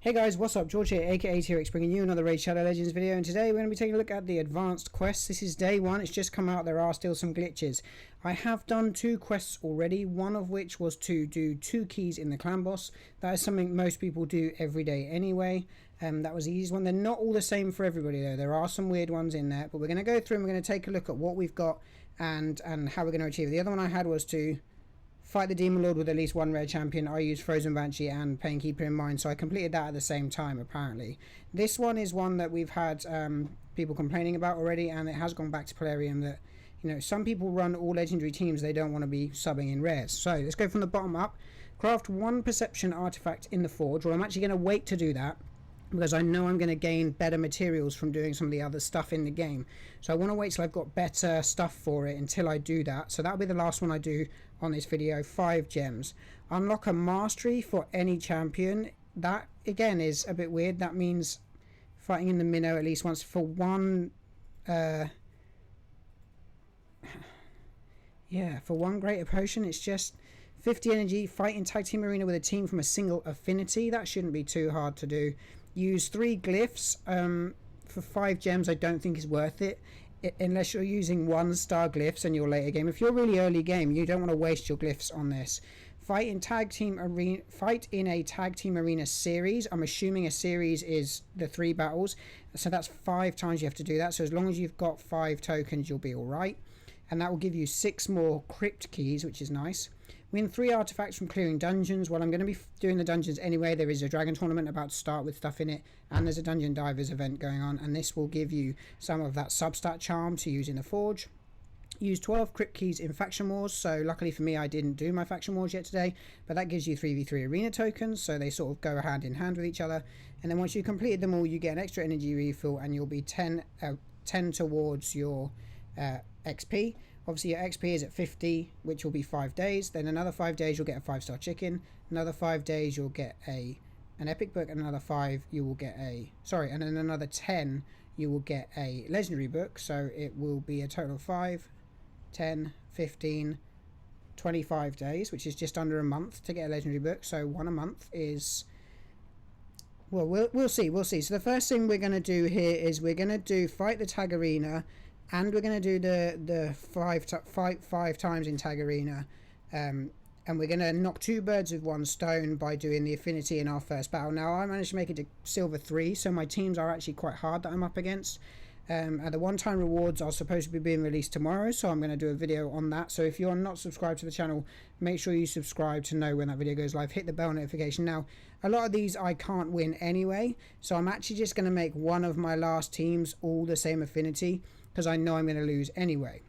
Hey guys, what's up? George here, aka T-WreckSs, bringing you another Raid Shadow Legends video, and today we're going to be taking a look at the advanced quests. This is day one, it's just come out, there are still some glitches. I have done 2 quests already, one of which was to do 2 keys in the clan boss. That is something most people do every day anyway. That was the easiest one. They're not all the same for everybody though, there are some weird ones in there, but we're going to go through and we're going to take a look at what we've got and how we're going to achieve it. The other one I had was to fight the Demon Lord with at least 1 rare champion. I used Frozen Banshee and Painkeeper in mind, so I completed that at the same time apparently. This one is one that we've had people complaining about already, and it has gone back to Polarium that, you know, some people run all legendary teams, they don't want to be subbing in rares. So let's go from the bottom up. Craft 1 perception artifact in the forge. Well, I'm actually going to wait to do that because I know I'm going to gain better materials from doing some of the other stuff in the game. So I want to wait till I've got better stuff for it until I do that. So that'll be the last one I do on this video. 5 gems. Unlock a mastery for any champion. That again is a bit weird. That means fighting in the minnow at least once for 1 yeah, for 1 greater potion. It's just 50 energy, fight in tag team arena with a team from a single affinity. That shouldn't be too hard to do. Use 3 glyphs for 5 gems. I don't think is worth it unless you're using 1-star glyphs in your later game. If you're really early game, you don't want to waste your glyphs on this. Fight in tag team arena. Fight in a tag team arena series. I'm assuming a series is the 3 battles, so that's 5 times you have to do that. So as long as you've got 5 tokens, you'll be all right. And that will give you 6 more crypt keys, which is nice. Win 3 artifacts from clearing dungeons. Well, I'm going to be doing the dungeons anyway. There is a dragon tournament about to start with stuff in it, and there's a dungeon divers event going on, and this will give you some of that substat charm to use in the forge. Use 12 crypt keys in faction wars. So luckily for me, I didn't do my faction wars yet today, but that gives you 3v3 arena tokens, so they sort of go hand in hand with each other. And then once you've completed them all, you get an extra energy refill, and you'll be 10 towards your XP. Obviously your XP is at 50, which will be 5 days. Then another 5 days you'll get a 5-star chicken. Another 5 days you'll get an epic book, and another 5 you will get and then another 10 you will get a legendary book. So it will be a total of 5, 10, 15, 25 days, which is just under a month to get a legendary book. So 1 a month is, well, we'll see. So the first thing we're going to do here is we're going to do fight the tag arena, and we're going to do the 5 times in tag arena, and we're going to knock 2 birds with 1 stone by doing the affinity in our first battle. Now I managed to make it to silver 3, so my teams are actually quite hard that I'm up against. And the one-time rewards are supposed to be being released tomorrow, so I'm going to do a video on that. So if you're not subscribed to the channel, make sure you subscribe to know when that video goes live. Hit the bell notification. Now, a lot of these I can't win anyway, so I'm actually just going to make one of my last teams all the same affinity, because I know I'm going to lose anyway.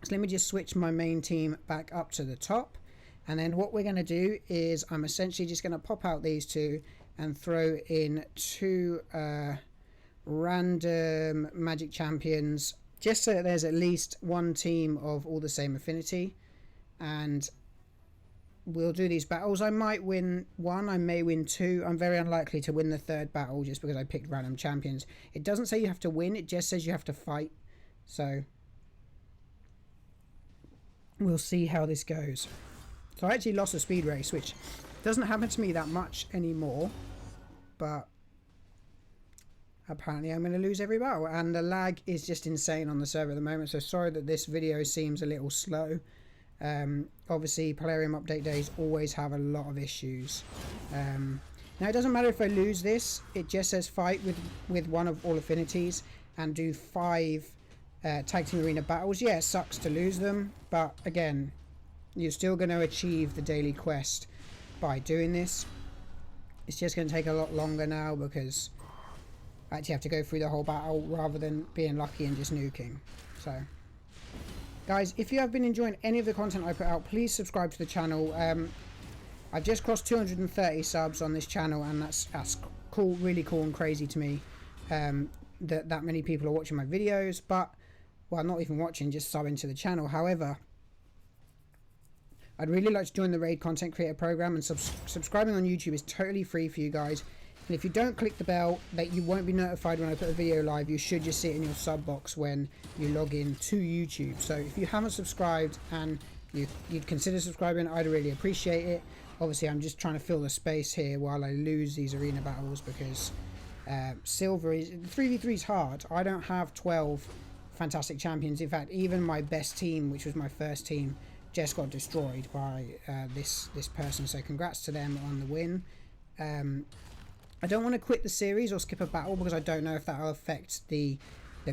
So let me just switch my main team back up to the top, and then what we're going to do is I'm essentially just going to pop out these 2 and throw in 2 random magic champions, just so that there's at least 1 team of all the same affinity, and we'll do these battles. I might win 1, I may win 2. I'm very unlikely to win the 3rd battle just because I picked random champions. It doesn't say you have to win, it just says you have to fight, so we'll see how this goes. So I actually lost a speed race, which doesn't happen to me that much anymore, but apparently I'm going to lose every battle, and the lag is just insane on the server at the moment, so sorry that this video seems a little slow. Obviously Polarium update days always have a lot of issues. Now it doesn't matter if I lose this, it just says fight with 1 of all affinities and do 5 tag team arena battles. Yeah, it sucks to lose them, but again, you're still going to achieve the daily quest by doing this. It's just going to take a lot longer now because I actually have to go through the whole battle rather than being lucky and just nuking. So guys, if you have been enjoying any of the content I put out, please subscribe to the channel. I've just crossed 230 subs on this channel, and that's cool, really cool and crazy to me, that many people are watching my videos, but, well, not even watching, just subbing to the channel. However, I'd really like to join the Raid Content Creator Program, and subscribing on YouTube is totally free for you guys. And if you don't click the bell, that you won't be notified when I put a video live. You should just see it in your sub box when you log in to YouTube. So if you haven't subscribed and you'd consider subscribing, I'd really appreciate it. Obviously, I'm just trying to fill the space here while I lose these arena battles, because silver is 3v3 is hard. I don't have 12 fantastic champions. In fact, even my best team, which was my first team, just got destroyed by this person. So congrats to them on the win. I don't want to quit the series or skip a battle, because I don't know if that will affect the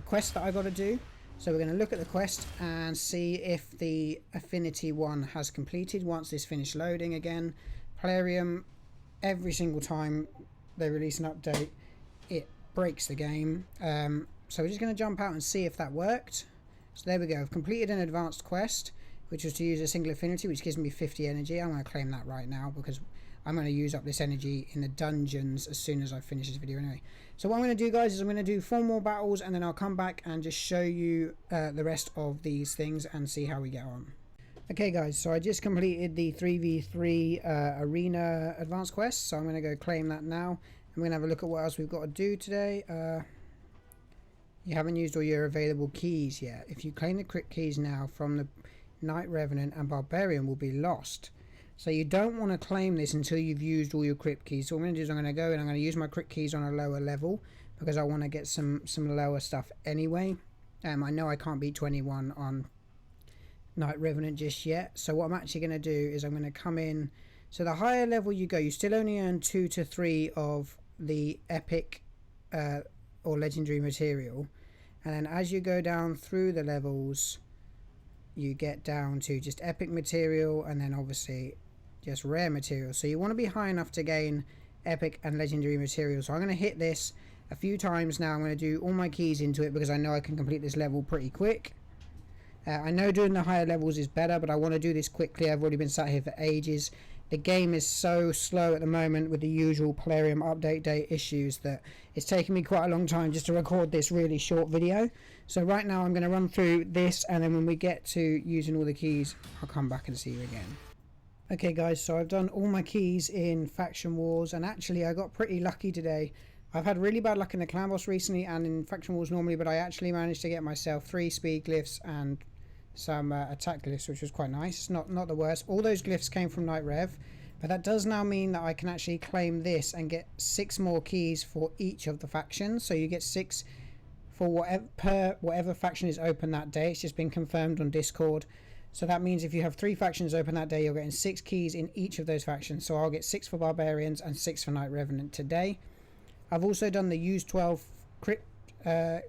quest that I got to do. So we're going to look at the quest and see if the affinity one has completed once this finished loading again. Plarium, every single time they release an update, it breaks the game. So we're just going to jump out and see if that worked. So there we go. I've completed an advanced quest, which was to use a single affinity, which gives me 50 energy. I'm going to claim that right now, because I'm going to use up this energy in the dungeons as soon as I finish this video anyway. So what I'm going to do, guys, is I'm going to do 4 more battles, and then I'll come back and just show you the rest of these things and see how we get on. Okay, guys, so I just completed the 3v3 arena advanced quest, so I'm going to go claim that now. I'm going to have a look at what else we've got to do today. You haven't used all your available keys yet. If you claim the crit keys now from the Knight Revenant and Barbarian will be lost. So you don't want to claim this until you've used all your crit keys. So what I'm going to do is I'm going to go and I'm going to use my crit keys on a lower level, because I want to get some lower stuff anyway. I know I can't beat 21 on Knight Revenant just yet. So what I'm actually going to do is I'm going to come in. So the higher level you go, you still only earn 2 to 3 of the epic or legendary material. And then as you go down through the levels, you get down to just epic material, and then obviously just rare material. So you want to be high enough to gain epic and legendary material. So I'm going to hit this a few times now. I'm going to do all my keys into it, because I know I can complete this level pretty quick. I know doing the higher levels is better, but I want to do this quickly. I've already been sat here for ages. The game is so slow at the moment with the usual Plarium update date issues that it's taking me quite a long time just to record this really short video. So right now I'm going to run through this, and then when we get to using all the keys, I'll come back and see you again. Okay, guys, so I've done all my keys in Faction Wars, and actually I got pretty lucky today. I've had really bad luck in the clan boss recently and in Faction Wars normally, but I actually managed to get myself 3 speed glyphs and some attack glyphs, which was quite nice. It's not the worst. All those glyphs came from Knight Rev, but that does now mean that I can actually claim this and get 6 more keys for each of the factions. So you get 6 for whatever faction is open that day. It's just been confirmed on Discord. So that means if you have 3 factions open that day, you're getting 6 keys in each of those factions. So I'll get 6 for Barbarians and 6 for Knight Revenant today. I've also done the use 12 crit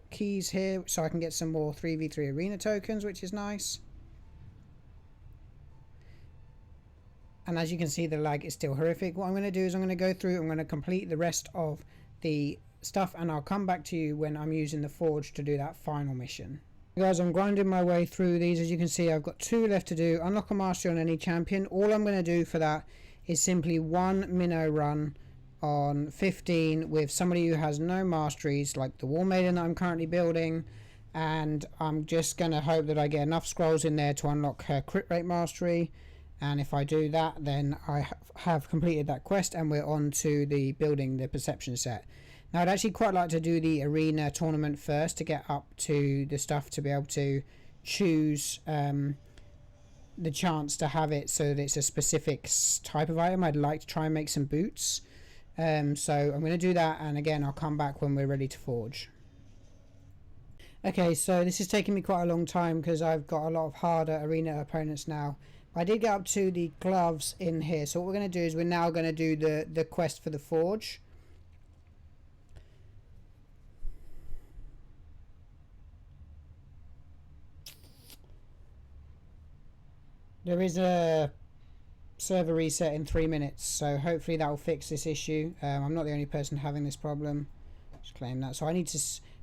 keys here, so I can get some more 3v3 arena tokens, which is nice. And as you can see, the lag is still horrific. What I'm going to do is I'm going to go through, I'm going to complete the rest of the stuff, and I'll come back to you when I'm using the forge to do that final mission. Guys, I'm grinding my way through these. As you can see, I've got 2 left to do. Unlock a mastery on any champion. All I'm going to do for that is simply 1 minnow run on 15 with somebody who has no masteries, like the War Maiden that I'm currently building, and I'm just going to hope that I get enough scrolls in there to unlock her crit rate mastery. And if I do that, then I have completed that quest, and we're on to the building the perception set. Now I'd actually quite like to do the arena tournament first to get up to the stuff to be able to choose the chance to have it so that it's a specific type of item. I'd like to try and make some boots. So I'm going to do that, and again I'll come back when we're ready to forge. Okay, so this is taking me quite a long time because I've got a lot of harder arena opponents now. I did get up to the gloves in here, so what we're going to do is we're now going to do the quest for the forge. There is a server reset in 3 minutes, so hopefully that will fix this issue. I'm not the only person having this problem. Just claim that. So I need to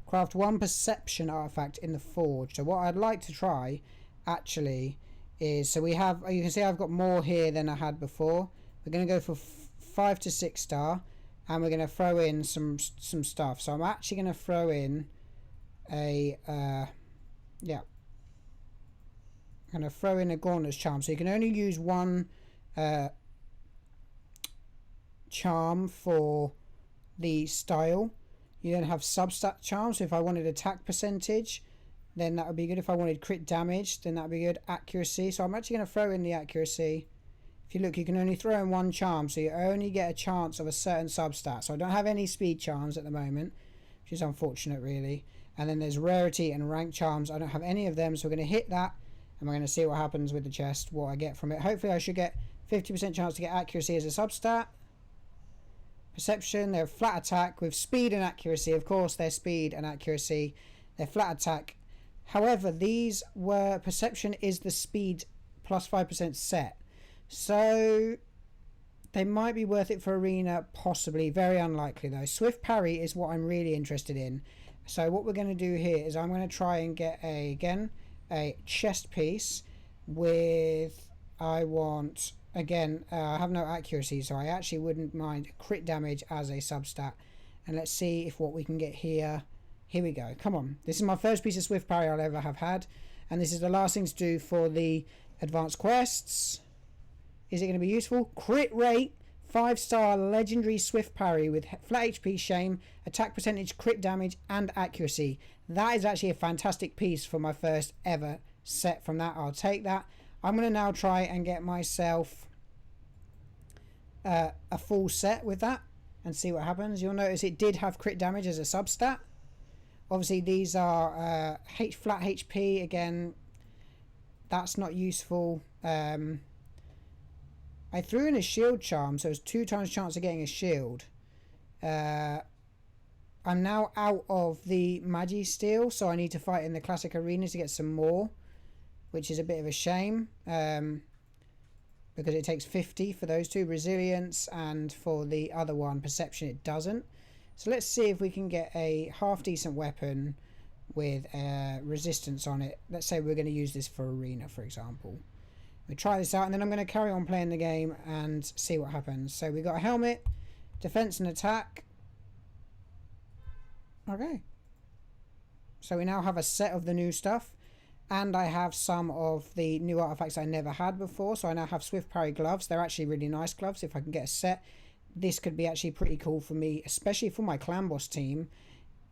craft 1 perception artifact in the forge. So what I'd like to try actually is, so we have, you can see I've got more here than I had before. We're going to go for 5 to 6 star, and we're going to throw in some stuff. So I'm actually going to throw in a I'm going to throw in a Gauntlet's Charm. So you can only use 1 charm for the style. You then have substat charms. So if I wanted attack percentage, then that would be good. If I wanted crit damage, then that would be good. Accuracy, so I'm actually going to throw in the accuracy. If you look, you can only throw in one charm, so you only get a chance of a certain substat. So I don't have any speed charms at the moment, which is unfortunate really. And then there's rarity and rank charms. I don't have any of them, so we're going to hit that and we're going to see what happens with the chest, what I get from it. Hopefully I should get 50% chance to get accuracy as a substat. Perception, they're flat attack with speed and accuracy. Of course, they're speed and accuracy. They're flat attack. However, these were perception is the speed plus 5% set. So they might be worth it for arena, possibly. Very unlikely though. Swift parry is what I'm really interested in. So what we're going to do here is I'm going to try and get a chest piece with, I want, again, I have no accuracy, so I actually wouldn't mind crit damage as a substat. And let's see if what we can get here. Here we go. Come on. This is my first piece of swift parry I'll ever have had. And this is the last thing to do for the advanced quests. Is it going to be useful? Crit rate, 5-star legendary swift parry with flat HP, shame, attack percentage, crit damage, and accuracy. That is actually a fantastic piece for my first ever set from that. I'll take that. I'm going to now try and get myself a full set with that and see what happens. You'll notice it did have crit damage as a substat. Obviously, these are flat HP. Again, that's not useful. I threw in a shield charm, so it's 2 times chance of getting a shield. I'm now out of the Magi Steel, so I need to fight in the classic arena to get some more, which is a bit of a shame, because it takes 50 for those two, resilience, and for the other one, perception, it doesn't. So let's see if we can get a half decent weapon with resistance on it. Let's say we're going to use this for arena, for example. We try this out, and then I'm going to carry on playing the game and see what happens. So we got a helmet, defense and attack. Okay. So we now have a set of the new stuff, and I have some of the new artifacts I never had before. So I now have swift parry gloves. They're actually really nice gloves. If I can get a set, this could be actually pretty cool for me, especially for my clan boss team.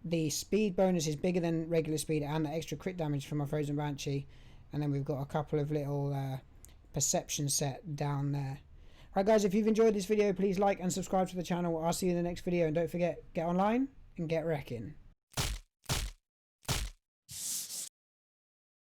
The speed bonus is bigger than regular speed, and the extra crit damage from my frozen banshee. And then we've got a couple of little perception set down there. Right guys, if you've enjoyed this video, please like and subscribe to the channel. I'll see you in the next video, and don't forget, get online and get wrecking.